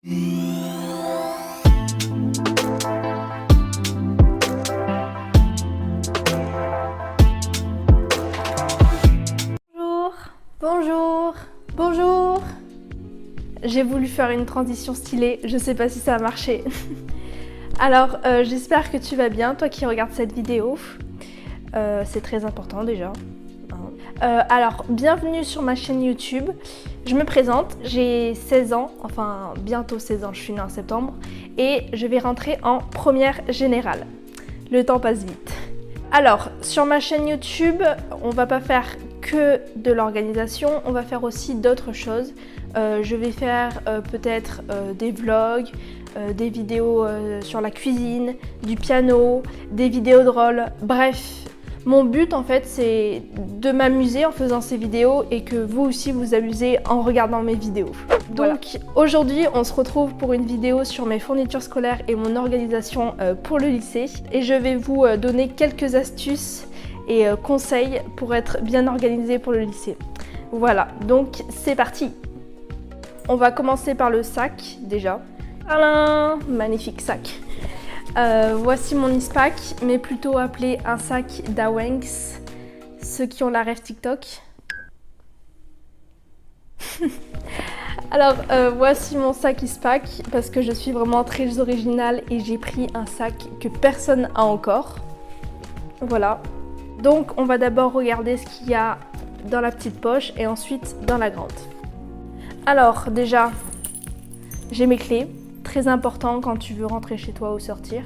Bonjour, bonjour. J'ai voulu faire une transition stylée, je sais pas si ça a marché. Alors, j'espère que tu vas bien, toi qui regardes cette vidéo. C'est très important déjà. Alors, bienvenue sur ma chaîne YouTube. Je me présente, j'ai 16 ans, enfin bientôt 16 ans, je suis née en septembre. Et je vais rentrer en première générale. Le temps passe vite. Alors, sur ma chaîne YouTube, on va pas faire que de l'organisation, on va faire aussi d'autres choses. Je vais faire peut-être des vlogs, des vidéos sur la cuisine, du piano, des vidéos drôles, bref. Mon but en fait c'est de m'amuser en faisant ces vidéos et que vous aussi vous amusez en regardant mes vidéos. Donc aujourd'hui on se retrouve pour une vidéo sur mes fournitures scolaires et mon organisation pour le lycée. Et je vais vous donner quelques astuces et conseils pour être bien organisé pour le lycée. Voilà, donc c'est parti. On va commencer par le sac déjà. Tadam, magnifique sac. Voici mon ispac, mais plutôt appelé un sac d'Awengs. Ceux qui ont la rêve TikTok. Alors voici mon sac ispac parce que je suis vraiment très originale et j'ai pris un sac que personne n'a encore. Voilà. Donc on va d'abord regarder ce qu'il y a dans la petite poche et ensuite dans la grande. Alors déjà, j'ai mes clés. Très important quand tu veux rentrer chez toi ou sortir.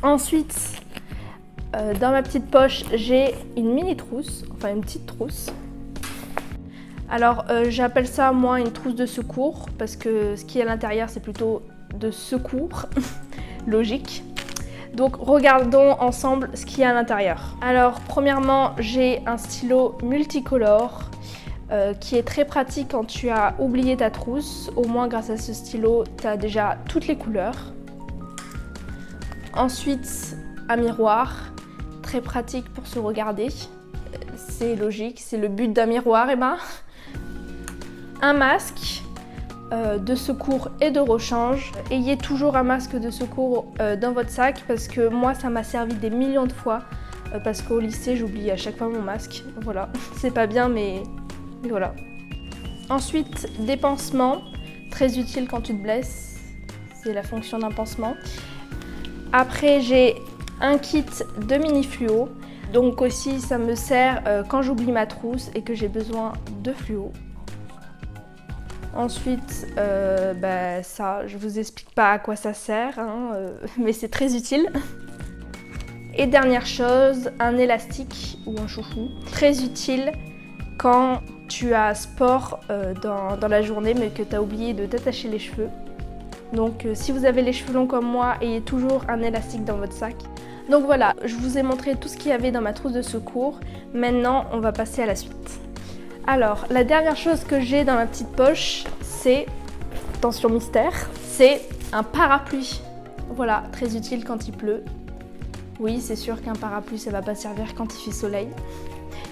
Ensuite, dans ma petite poche, j'ai une mini trousse, enfin une petite trousse. Alors j'appelle ça moi une trousse de secours parce que ce qui est à l'intérieur c'est plutôt de secours, logique. Donc regardons ensemble ce qu'il y a à l'intérieur. Alors premièrement, j'ai un stylo multicolore. Qui est très pratique quand tu as oublié ta trousse. Au moins grâce à ce stylo, tu as déjà toutes les couleurs. Ensuite, un miroir, très pratique pour se regarder. C'est logique, c'est le but d'un miroir, Emma. Un masque de secours et de rechange. Ayez toujours un masque de secours dans votre sac parce que moi, ça m'a servi des millions de fois. Parce qu'au lycée, j'oublie à chaque fois mon masque. Voilà, c'est pas bien, mais... Et voilà. Ensuite, des pansements, très utile quand tu te blesses, c'est la fonction d'un pansement. Après, j'ai un kit de mini fluo, donc aussi ça me sert quand j'oublie ma trousse et que j'ai besoin de fluo. Ensuite, ça, je vous explique pas à quoi ça sert, hein, mais c'est très utile. Et dernière chose, un élastique ou un chouchou, très utile quand tu as sport dans la journée mais que tu as oublié de t'attacher les cheveux. Donc si vous avez les cheveux longs comme moi, ayez toujours un élastique dans votre sac. Donc voilà, je vous ai montré tout ce qu'il y avait dans ma trousse de secours. Maintenant, on va passer à la suite. Alors, la dernière chose que j'ai dans ma petite poche, c'est, attention mystère, c'est un parapluie. Voilà, très utile quand il pleut. Oui, c'est sûr qu'un parapluie, ça va pas servir quand il fait soleil.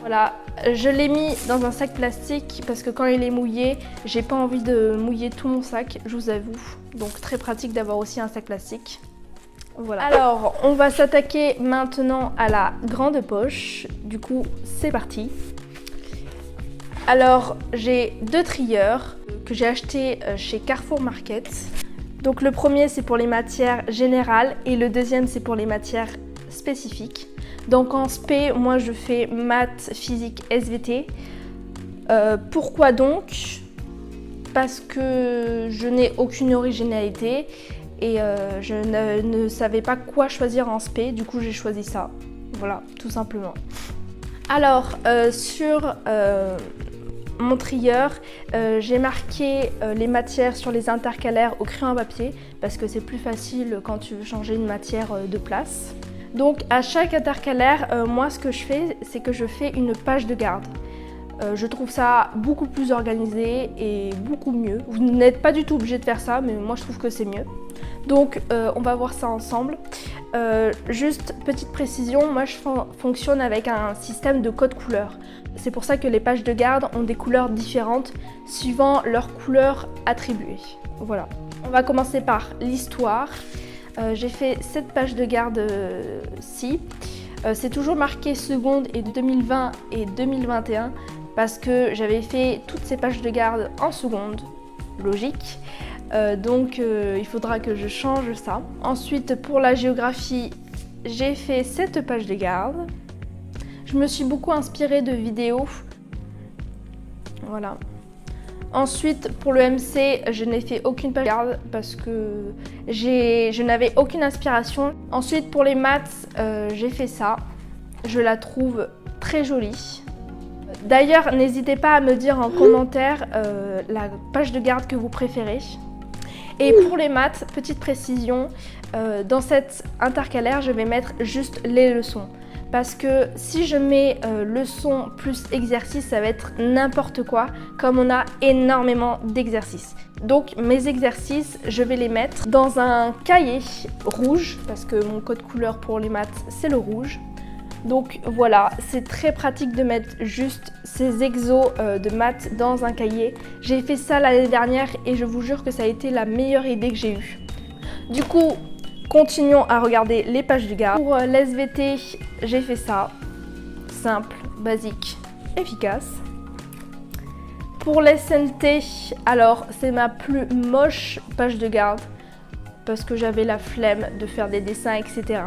Voilà, je l'ai mis dans un sac plastique parce que quand il est mouillé, j'ai pas envie de mouiller tout mon sac, je vous avoue. Donc très pratique d'avoir aussi un sac plastique. Voilà. Alors, on va s'attaquer maintenant à la grande poche. Du coup, c'est parti. Alors, j'ai deux trieurs que j'ai achetés chez Carrefour Market. Donc le premier, c'est pour les matières générales et le deuxième, c'est pour les matières spécifiques. Donc en spé, moi je fais maths, physique, SVT. Pourquoi donc? Parce que je n'ai aucune originalité et je ne savais pas quoi choisir en spé, du coup j'ai choisi ça. Voilà, tout simplement. Alors sur mon trieur, j'ai marqué les matières sur les intercalaires au crayon à papier parce que c'est plus facile quand tu veux changer une matière de place. Donc à chaque intercalaire, moi ce que je fais, c'est que je fais une page de garde. Je trouve ça beaucoup plus organisé et beaucoup mieux. Vous n'êtes pas du tout obligé de faire ça, mais moi je trouve que c'est mieux. Donc on va voir ça ensemble. Juste petite précision, moi je fonctionne avec un système de code couleur. C'est pour ça que les pages de garde ont des couleurs différentes suivant leurs couleurs attribuées. Voilà. On va commencer par l'histoire. J'ai fait cette page de garde-ci. C'est toujours marqué seconde et 2020 et 2021 parce que j'avais fait toutes ces pages de garde en seconde, logique. Donc il faudra que je change ça. Ensuite pour la géographie, j'ai fait cette page de garde. Je me suis beaucoup inspirée de vidéos. Voilà. Ensuite pour le MC, je n'ai fait aucune page de garde parce que je n'avais aucune inspiration. Ensuite pour les maths, j'ai fait ça. Je la trouve très jolie. D'ailleurs, n'hésitez pas à me dire en commentaire la page de garde que vous préférez. Et pour les maths, petite précision, dans cette intercalaire, je vais mettre juste les leçons. Parce que si je mets leçons plus exercices, ça va être n'importe quoi, comme on a énormément d'exercices. Donc mes exercices, je vais les mettre dans un cahier rouge, parce que mon code couleur pour les maths, c'est le rouge. Donc voilà, c'est très pratique de mettre juste ces exos de maths dans un cahier. J'ai fait ça l'année dernière et je vous jure que ça a été la meilleure idée que j'ai eue. Du coup, continuons à regarder les pages de garde. Pour l'SVT, j'ai fait ça. Simple, basique, efficace. Pour l'SNT, alors c'est ma plus moche page de garde parce que j'avais la flemme de faire des dessins, etc.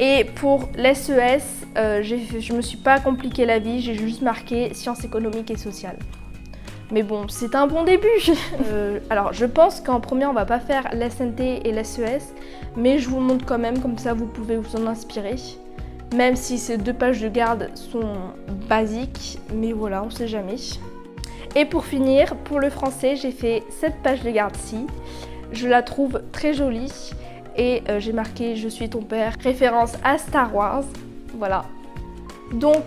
Et pour l'SES, je me suis pas compliqué la vie, j'ai juste marqué sciences économiques et sociales. Mais bon, c'est un bon début. Alors je pense qu'en premier on va pas faire l'SNT et l'SES, mais je vous le montre quand même, comme ça vous pouvez vous en inspirer. Même si ces deux pages de garde sont basiques, mais voilà, on sait jamais. Et pour finir, pour le français, j'ai fait cette page de garde-ci. Je la trouve très jolie. Et j'ai marqué « Je suis ton père », référence à Star Wars, voilà. Donc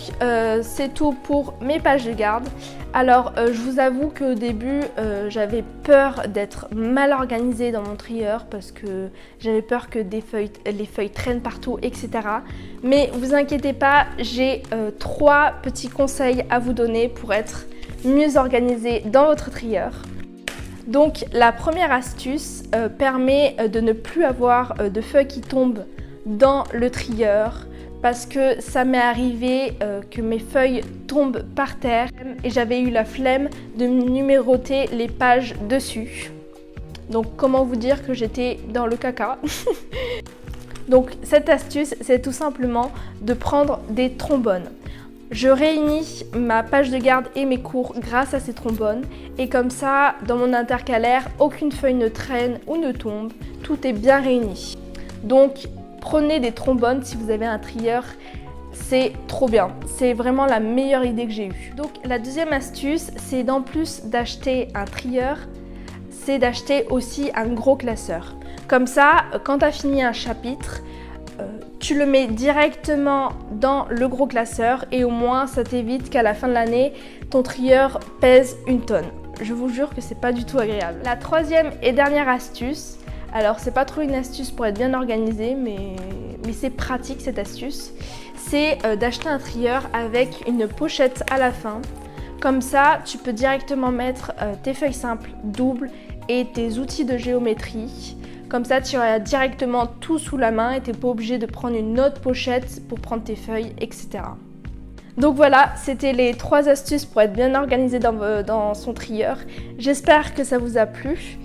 c'est tout pour mes pages de garde. Alors je vous avoue qu'au début j'avais peur d'être mal organisée dans mon trieur parce que j'avais peur que les feuilles traînent partout, etc. Mais vous inquiétez pas, j'ai 3 petits conseils à vous donner pour être mieux organisé dans votre trieur. Donc la première astuce permet de ne plus avoir de feuilles qui tombent dans le trieur parce que ça m'est arrivé que mes feuilles tombent par terre et j'avais eu la flemme de numéroter les pages dessus. Donc comment vous dire que j'étais dans le caca. Donc cette astuce, c'est tout simplement de prendre des trombones. Je réunis ma page de garde et mes cours grâce à ces trombones et comme ça, dans mon intercalaire, aucune feuille ne traîne ou ne tombe, tout est bien réuni. Donc prenez des trombones si vous avez un trieur, c'est trop bien, c'est vraiment la meilleure idée que j'ai eue. Donc la deuxième astuce, c'est d'en plus d'acheter un trieur, c'est d'acheter aussi un gros classeur. Comme ça, quand tu as fini un chapitre, tu le mets directement dans le gros classeur et au moins ça t'évite qu'à la fin de l'année, ton trieur pèse 1 tonne. Je vous jure que c'est pas du tout agréable. La troisième et dernière astuce, alors c'est pas trop une astuce pour être bien organisé, mais c'est pratique cette astuce, c'est d'acheter un trieur avec une pochette à la fin. Comme ça, tu peux directement mettre tes feuilles simples doubles et tes outils de géométrie. Comme ça, tu auras directement tout sous la main et tu n'es pas obligé de prendre une autre pochette pour prendre tes feuilles, etc. Donc voilà, c'était les 3 astuces pour être bien organisé dans son trieur. J'espère que ça vous a plu.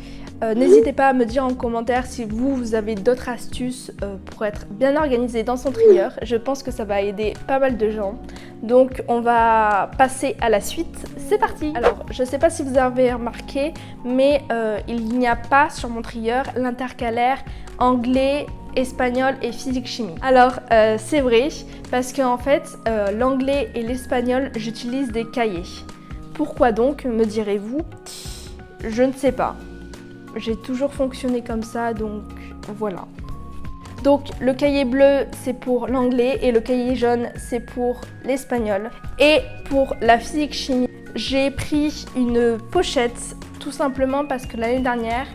N'hésitez pas à me dire en commentaire si vous avez d'autres astuces pour être bien organisé dans son trieur. Je pense que ça va aider pas mal de gens. Donc on va passer à la suite. C'est parti! Alors je ne sais pas si vous avez remarqué, mais il n'y a pas sur mon trieur l'intercalaire anglais, espagnol et physique-chimie. Alors c'est vrai parce qu'en fait l'anglais et l'espagnol j'utilise des cahiers. Pourquoi donc, me direz-vous? Je ne sais pas. J'ai toujours fonctionné comme ça, donc voilà. Donc le cahier bleu c'est pour l'anglais et le cahier jaune c'est pour l'espagnol. Et pour la physique-chimie, j'ai pris une pochette tout simplement parce que l'année dernière,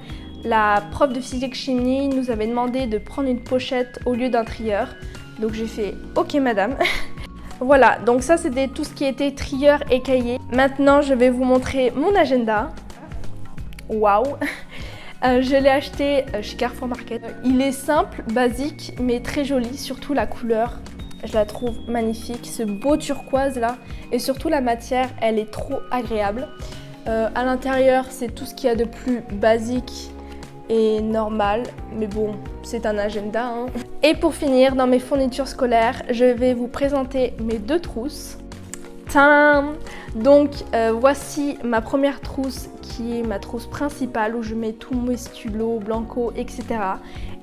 la prof de physique-chimie nous avait demandé de prendre une pochette au lieu d'un trieur. Donc j'ai fait « Ok madame ». Voilà, donc ça c'était tout ce qui était trieur et cahier. Maintenant je vais vous montrer mon agenda. Waouh. Je l'ai acheté chez Carrefour Market. Il est simple, basique, mais très joli, surtout la couleur. Je la trouve magnifique, ce beau turquoise là. Et surtout la matière, elle est trop agréable. À l'intérieur, c'est tout ce qu'il y a de plus basique et normal. Mais bon, c'est un agenda, hein. Et pour finir, dans mes fournitures scolaires, je vais vous présenter mes 2 trousses. Tadam! Donc voici ma première trousse qui est ma trousse principale où je mets tous mes stylos, blanco, etc.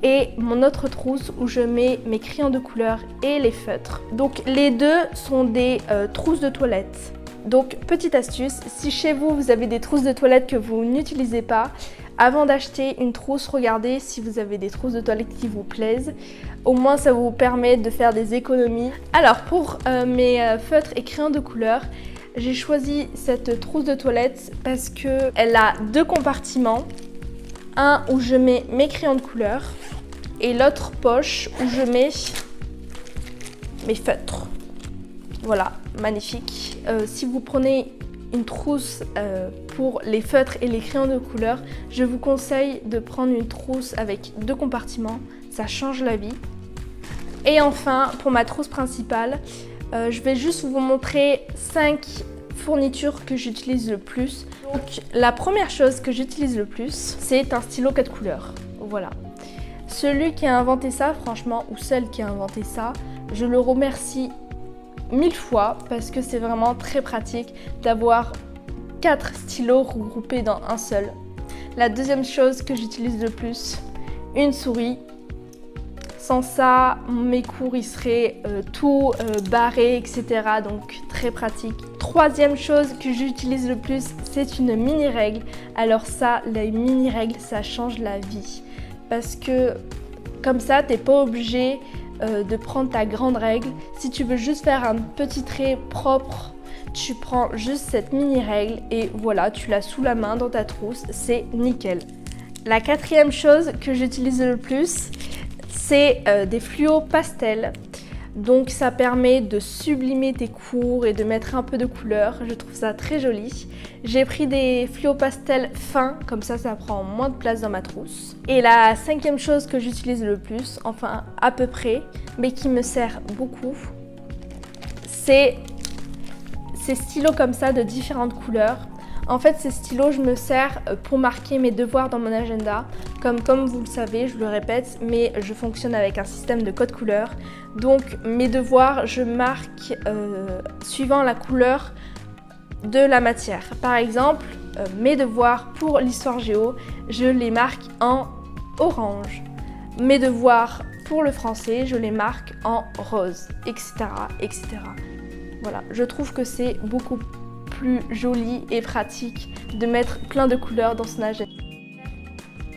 Et mon autre trousse où je mets mes crayons de couleur et les feutres. Donc les deux sont des trousses de toilette. Donc petite astuce, si chez vous vous avez des trousses de toilette que vous n'utilisez pas, avant d'acheter une trousse, regardez si vous avez des trousses de toilette qui vous plaisent. Au moins ça vous permet de faire des économies. Alors pour mes feutres et crayons de couleur, j'ai choisi cette trousse de toilette parce qu'elle a 2 compartiments. Un où je mets mes crayons de couleur et l'autre poche où je mets mes feutres. Voilà, magnifique. Si vous prenez une trousse pour les feutres et les crayons de couleur, je vous conseille de prendre une trousse avec 2 compartiments. Ça change la vie. Et enfin, pour ma trousse principale, je vais juste vous montrer 5 fournitures que j'utilise le plus. Donc la première chose que j'utilise le plus, c'est un stylo 4 couleurs. Voilà. Celui qui a inventé ça, franchement, ou celle qui a inventé ça, je le remercie 1000 fois parce que c'est vraiment très pratique d'avoir 4 stylos regroupés dans un seul. La deuxième chose que j'utilise le plus, une souris. Sans ça, mes cours ils seraient tout barrés, etc. Donc très pratique. Troisième chose que j'utilise le plus, c'est une mini règle. Alors ça, les mini règles, ça change la vie. Parce que comme ça, t'es pas obligé de prendre ta grande règle. Si tu veux juste faire un petit trait propre, tu prends juste cette mini règle et voilà, tu l'as sous la main dans ta trousse, c'est nickel. La quatrième chose que j'utilise le plus, c'est des fluos pastels. Donc ça permet de sublimer tes cours et de mettre un peu de couleur. Je trouve ça très joli. J'ai pris des fluos pastels fins, comme ça prend moins de place dans ma trousse. Et la cinquième chose que j'utilise le plus, enfin à peu près, mais qui me sert beaucoup, c'est ces stylos comme ça de différentes couleurs. En fait, ces stylos, je me sers pour marquer mes devoirs dans mon agenda. Comme vous le savez, je le répète, mais je fonctionne avec un système de code couleur. Donc, mes devoirs, je marque suivant la couleur de la matière. Par exemple, mes devoirs pour l'histoire géo, je les marque en orange. Mes devoirs pour le français, je les marque en rose, etc., etc. Voilà, je trouve que c'est beaucoup plus joli et pratique de mettre plein de couleurs dans son agenda.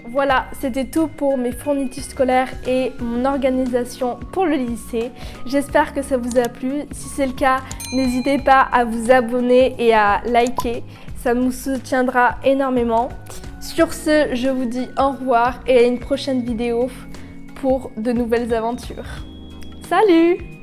Voilà, c'était tout pour mes fournitures scolaires et mon organisation pour le lycée. J'espère que ça vous a plu. Si c'est le cas, n'hésitez pas à vous abonner et à liker. Ça nous soutiendra énormément. Sur ce, je vous dis au revoir et à une prochaine vidéo pour de nouvelles aventures. Salut!